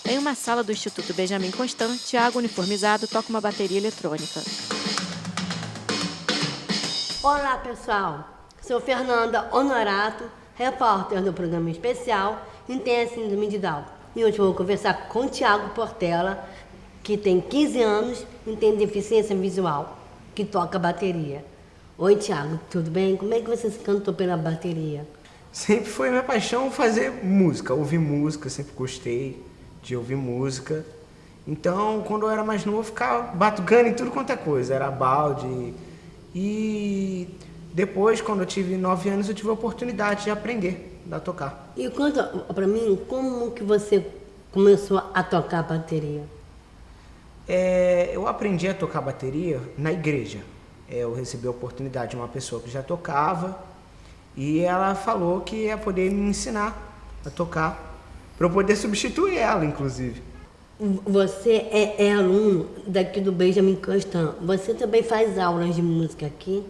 Em uma sala do Instituto Benjamin Constant, Tiago, uniformizado, toca uma bateria eletrônica. Olá, pessoal. Sou Fernanda Honorato, repórter do programa especial Tem a Síndrome de Down. E hoje vou conversar com Tiago Portela, que tem 15 anos e tem deficiência visual, que toca bateria. Oi, Tiago, tudo bem? Como é que você se cantou pela bateria? Sempre foi minha paixão fazer música, ouvir música, sempre gostei de ouvir música. Então, quando eu era mais novo, eu ficava batucando em tudo quanto é coisa, era balde. E depois, quando eu tive 9 anos, eu tive a oportunidade de aprender a tocar. E conta pra mim, como que você começou a tocar bateria? Eu aprendi a tocar bateria na igreja. Eu recebi a oportunidade de uma pessoa que já tocava e ela falou que ia poder me ensinar a tocar, para eu poder substituir ela, inclusive. Você é aluno daqui do Benjamin Constant. Você também faz aulas de música aqui?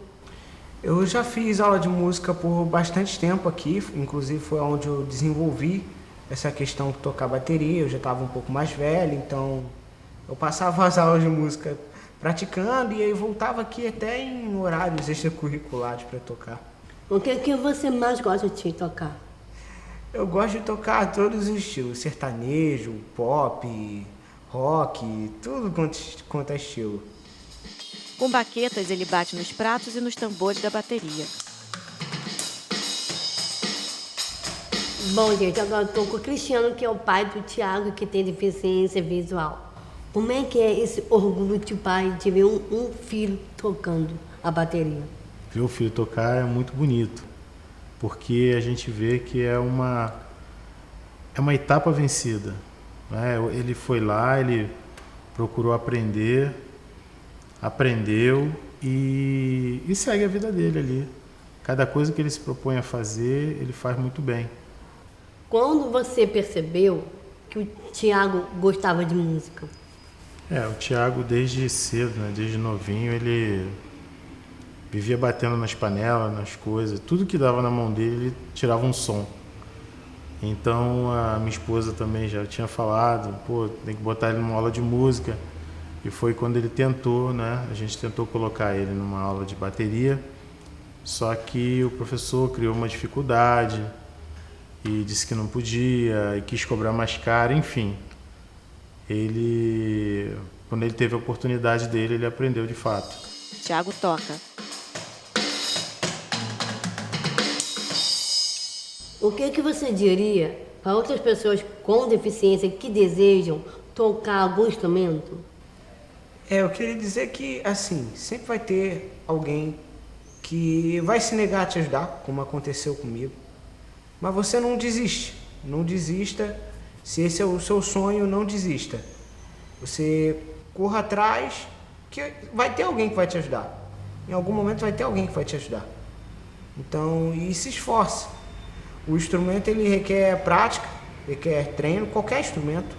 Eu já fiz aula de música por bastante tempo aqui, inclusive foi onde eu desenvolvi essa questão de tocar bateria. Eu já estava um pouco mais velho, então eu passava as aulas de música praticando e aí voltava aqui até em horários extracurriculares para tocar. O que você mais gosta de tocar? Eu gosto de tocar todos os estilos, sertanejo, pop, rock, tudo quanto é estilo. Com baquetas, ele bate nos pratos e nos tambores da bateria. Bom, gente, agora eu estou com o Cristiano, que é o pai do Tiago, que tem deficiência visual. Como é que é esse orgulho de pai de ver um filho tocando a bateria? Ver o filho tocar é muito bonito, porque a gente vê que é uma etapa vencida, né? Ele foi lá, ele procurou aprender, aprendeu e segue a vida dele ali. Cada coisa que ele se propõe a fazer, ele faz muito bem. Quando você percebeu que o Tiago gostava de música? O Tiago desde cedo, né? Desde novinho, ele vivia batendo nas panelas, nas coisas, tudo que dava na mão dele, ele tirava um som. Então a minha esposa também já tinha falado, tem que botar ele numa aula de música. E foi quando ele tentou, né? A gente tentou colocar ele numa aula de bateria, só que o professor criou uma dificuldade e disse que não podia e quis cobrar mais caro, enfim. Quando ele teve a oportunidade dele, ele aprendeu de fato. Tiago toca. O que você diria para outras pessoas com deficiência que desejam tocar algum instrumento? Eu queria dizer que, assim, sempre vai ter alguém que vai se negar a te ajudar, como aconteceu comigo. Mas você não desiste, não desista. Se esse é o seu sonho, não desista. Você corra atrás, que vai ter alguém que vai te ajudar. Em algum momento vai ter alguém que vai te ajudar. Então, e se esforce. O instrumento ele requer prática, requer treino, qualquer instrumento,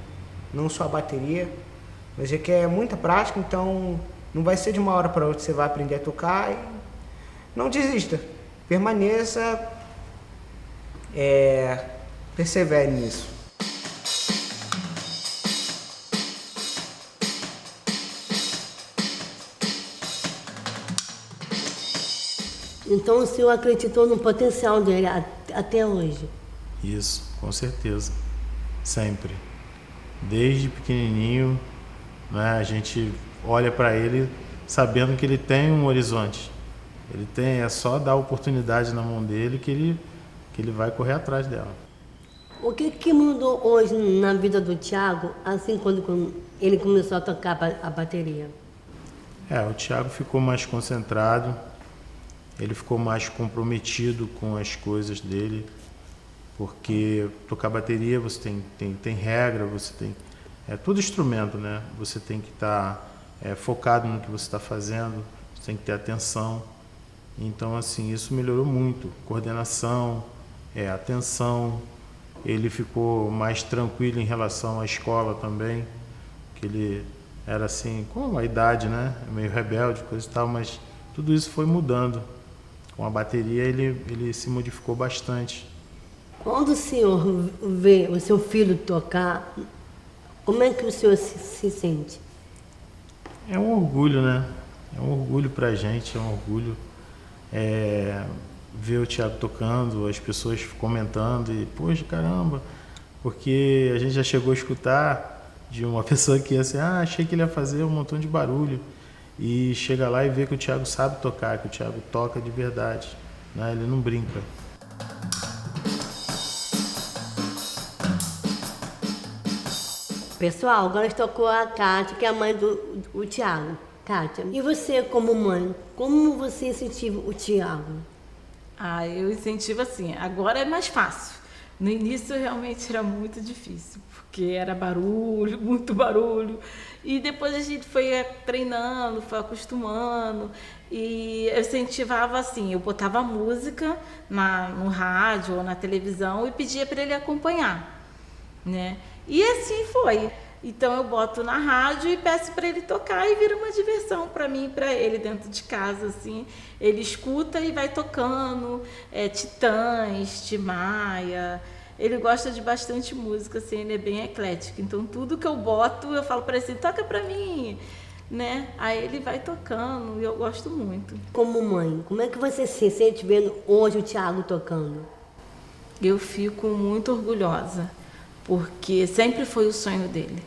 não só a bateria, mas requer muita prática, então não vai ser de uma hora para outra que você vai aprender a tocar e não desista. Permaneça, persevere nisso. Então o senhor acreditou no potencial dele até hoje? Isso, com certeza. Sempre. Desde pequenininho, né, a gente olha para ele sabendo que ele tem um horizonte. É só dar oportunidade na mão dele que ele vai correr atrás dela. O que mudou hoje na vida do Tiago, assim quando ele começou a tocar a bateria? O Tiago ficou mais concentrado, ele ficou mais comprometido com as coisas dele, porque tocar bateria você tem regra, você tem... todo instrumento, né? Você tem que estar focado no que você está fazendo, você tem que ter atenção. Então, assim, isso melhorou muito. Coordenação, atenção. Ele ficou mais tranquilo em relação à escola também, que ele era assim, com a idade, né? Meio rebelde, coisa e tal, mas tudo isso foi mudando. Com a bateria ele se modificou bastante. Quando o senhor vê o seu filho tocar, Como é que o senhor se sente? É um orgulho, né? É um orgulho pra gente, é um orgulho ver o Thiago tocando, as pessoas comentando e, poxa, caramba, porque a gente já chegou a escutar de uma pessoa que ia assim, achei que ele ia fazer um montão de barulho, e chega lá e vê que o Thiago sabe tocar, que o Thiago toca de verdade, né? Ele não brinca. Pessoal, agora tocou a Kátia, que é a mãe do Thiago. Kátia, e você como mãe, como você incentiva o Thiago? Eu incentivo assim, agora é mais fácil. No início realmente era muito difícil, porque era barulho, muito barulho. E depois a gente foi treinando, foi acostumando. E eu incentivava assim, eu botava música no rádio ou na televisão e pedia para ele acompanhar, né? E assim foi. Então eu boto na rádio e peço para ele tocar e vira uma diversão para mim e para ele dentro de casa, assim. Ele escuta e vai tocando, Titãs, Tim Maia. Ele gosta de bastante música, assim, ele é bem eclético. Então tudo que eu boto, eu falo para ele assim, toca para mim, né? Aí ele vai tocando e eu gosto muito. Como mãe, como é que você se sente vendo hoje o Thiago tocando? Eu fico muito orgulhosa, porque sempre foi o sonho dele.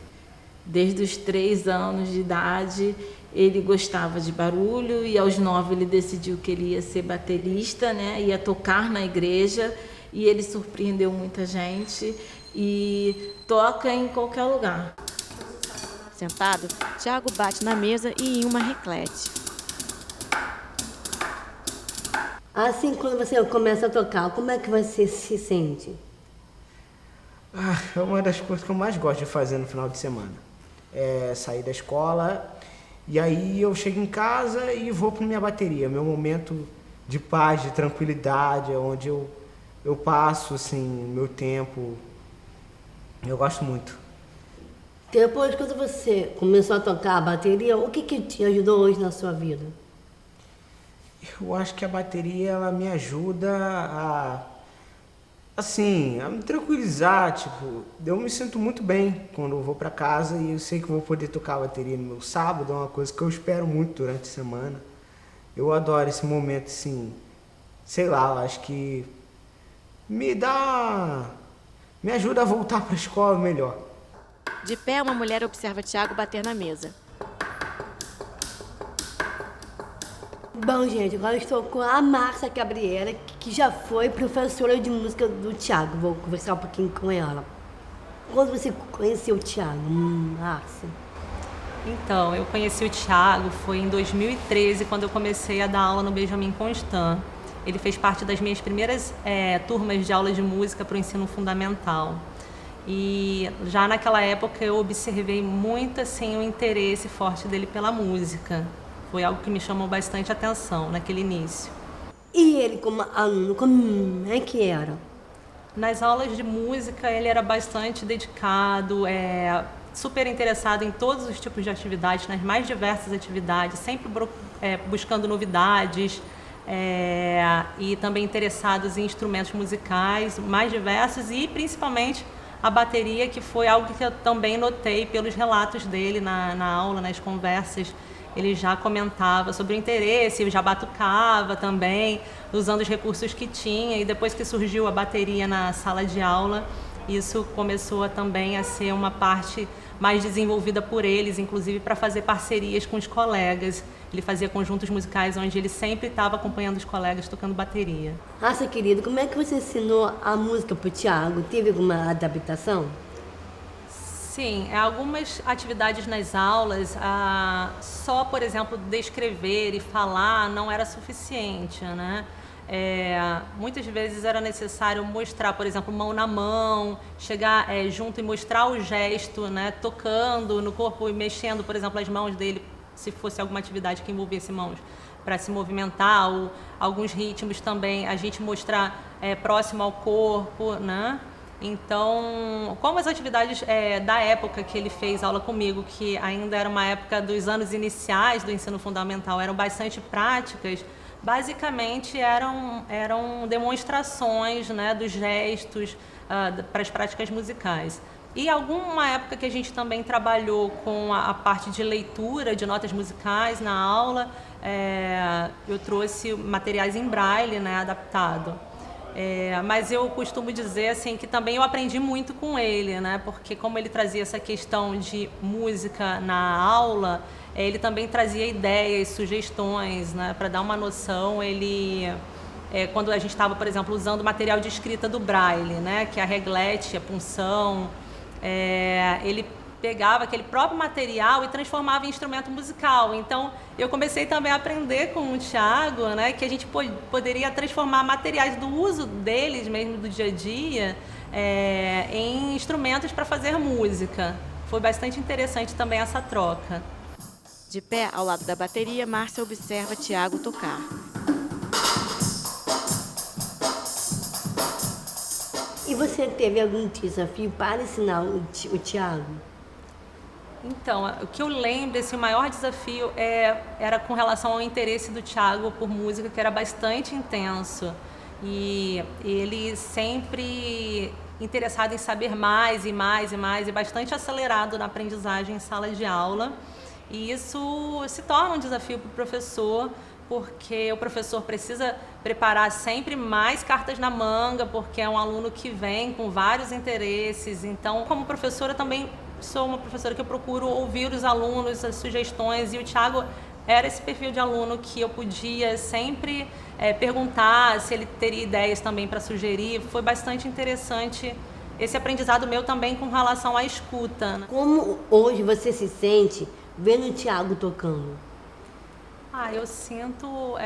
Desde os 3 anos de idade, ele gostava de barulho e aos 9 ele decidiu que ele ia ser baterista, né? Ia tocar na igreja e ele surpreendeu muita gente e toca em qualquer lugar. Sentado, Thiago bate na mesa e Ilma reflete. Assim, quando você começa a tocar, como é que você se sente? É uma das coisas que eu mais gosto de fazer no final de semana. É sair da escola e aí eu chego em casa e vou para minha bateria. Meu momento de paz, de tranquilidade, onde eu passo assim, meu tempo. Eu gosto muito. Depois, quando você começou a tocar a bateria, o que te ajudou hoje na sua vida? Eu acho que a bateria ela me ajuda a me tranquilizar, tipo, eu me sinto muito bem quando eu vou pra casa e eu sei que vou poder tocar a bateria no meu sábado, é uma coisa que eu espero muito durante a semana. Eu adoro esse momento, assim, sei lá, eu acho que me ajuda a voltar pra escola melhor. De pé, uma mulher observa Thiago bater na mesa. Bom, gente, agora eu estou com a Márcia Gabriela, que já foi professora de música do Thiago. Vou conversar um pouquinho com ela. Quando você conheceu o Thiago, Márcia? Então, eu conheci o Thiago foi em 2013, quando eu comecei a dar aula no Benjamin Constant. Ele fez parte das minhas primeiras turmas de aula de música para o ensino fundamental. E já naquela época eu observei muito assim, o interesse forte dele pela música. Foi algo que me chamou bastante atenção naquele início. E ele como aluno, como é que era? Nas aulas de música ele era bastante dedicado, super interessado em todos os tipos de atividades, nas mais diversas atividades, sempre buscando novidades e também interessados em instrumentos musicais mais diversos e principalmente a bateria, que foi algo que eu também notei pelos relatos dele na aula, nas conversas. Ele já comentava sobre o interesse, já batucava também, usando os recursos que tinha. E depois que surgiu a bateria na sala de aula, isso começou também a ser uma parte mais desenvolvida por eles, inclusive para fazer parcerias com os colegas. Ele fazia conjuntos musicais onde ele sempre estava acompanhando os colegas tocando bateria. Nossa, querido, como é que você ensinou a música para o Thiago? Teve alguma adaptação? Sim, algumas atividades nas aulas, só, por exemplo, descrever e falar não era suficiente, né? Muitas vezes era necessário mostrar, por exemplo, mão na mão, chegar junto e mostrar o gesto, né? Tocando no corpo e mexendo, por exemplo, as mãos dele, se fosse alguma atividade que envolvesse mãos, para se movimentar, ou alguns ritmos também, a gente mostrar próximo ao corpo, né? Então, como as atividades da época que ele fez aula comigo, que ainda era uma época dos anos iniciais do ensino fundamental, eram bastante práticas, basicamente eram demonstrações, né, dos gestos para as práticas musicais. E alguma época que a gente também trabalhou com a parte de leitura de notas musicais na aula, eu trouxe materiais em braille, né, adaptado. Mas eu costumo dizer assim, que também eu aprendi muito com ele, né, porque como ele trazia essa questão de música na aula, ele também trazia ideias, sugestões, né, para dar uma noção. Quando a gente estava, por exemplo, usando material de escrita do braille, né, que é a reglete, a punção, ele pegava aquele próprio material e transformava em instrumento musical. Então, eu comecei também a aprender com o Thiago, né, que a gente poderia transformar materiais do uso deles mesmo do dia a dia em instrumentos para fazer música. Foi bastante interessante também essa troca. De pé, ao lado da bateria, Márcia observa Thiago tocar. E você teve algum desafio para ensinar o Thiago? Então, o que eu lembro, esse maior desafio era com relação ao interesse do Thiago por música, que era bastante intenso. E ele sempre interessado em saber mais e mais e mais, e bastante acelerado na aprendizagem em sala de aula. E isso se torna um desafio para o professor, porque o professor precisa preparar sempre mais cartas na manga, porque é um aluno que vem com vários interesses. Então, como professora, também sou uma professora que eu procuro ouvir os alunos, as sugestões, e o Thiago era esse perfil de aluno que eu podia sempre perguntar se ele teria ideias também para sugerir. Foi bastante interessante esse aprendizado meu também com relação à escuta, né? Como hoje você se sente vendo o Thiago tocando? Eu sinto,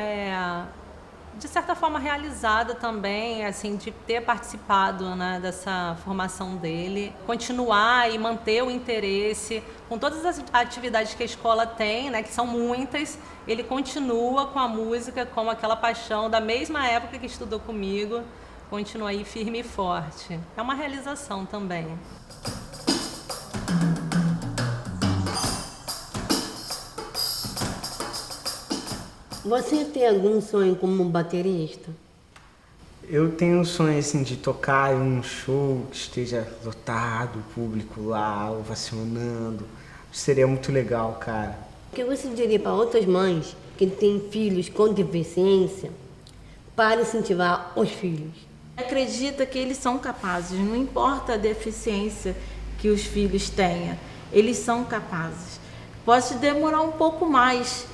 de certa forma, realizada também, assim, de ter participado, né, dessa formação dele, continuar e manter o interesse com todas as atividades que a escola tem, né, que são muitas. Ele continua com a música, com aquela paixão da mesma época que estudou comigo, continua aí firme e forte. É uma realização também. Você tem algum sonho como baterista? Eu tenho um sonho assim de tocar em um show que esteja lotado, o público lá ovacionando. Seria muito legal, cara. O que você diria para outras mães que têm filhos com deficiência para incentivar os filhos? Acredita que eles são capazes, não importa a deficiência que os filhos tenham, eles são capazes. Pode demorar um pouco mais,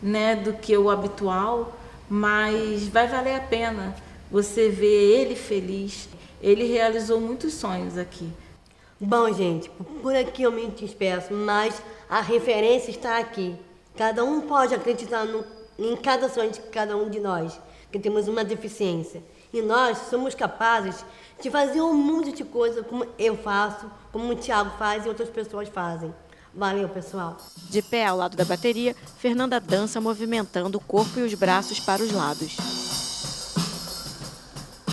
né, do que o habitual, mas vai valer a pena você ver ele feliz. Ele realizou muitos sonhos aqui. Bom, gente, por aqui eu me despeço, mas a referência está aqui. Cada um pode acreditar em cada sonho de cada um de nós, que temos uma deficiência. E nós somos capazes de fazer um monte de coisa como eu faço, como o Thiago faz e outras pessoas fazem. Valeu, pessoal. De pé, ao lado da bateria, Fernanda dança movimentando o corpo e os braços para os lados.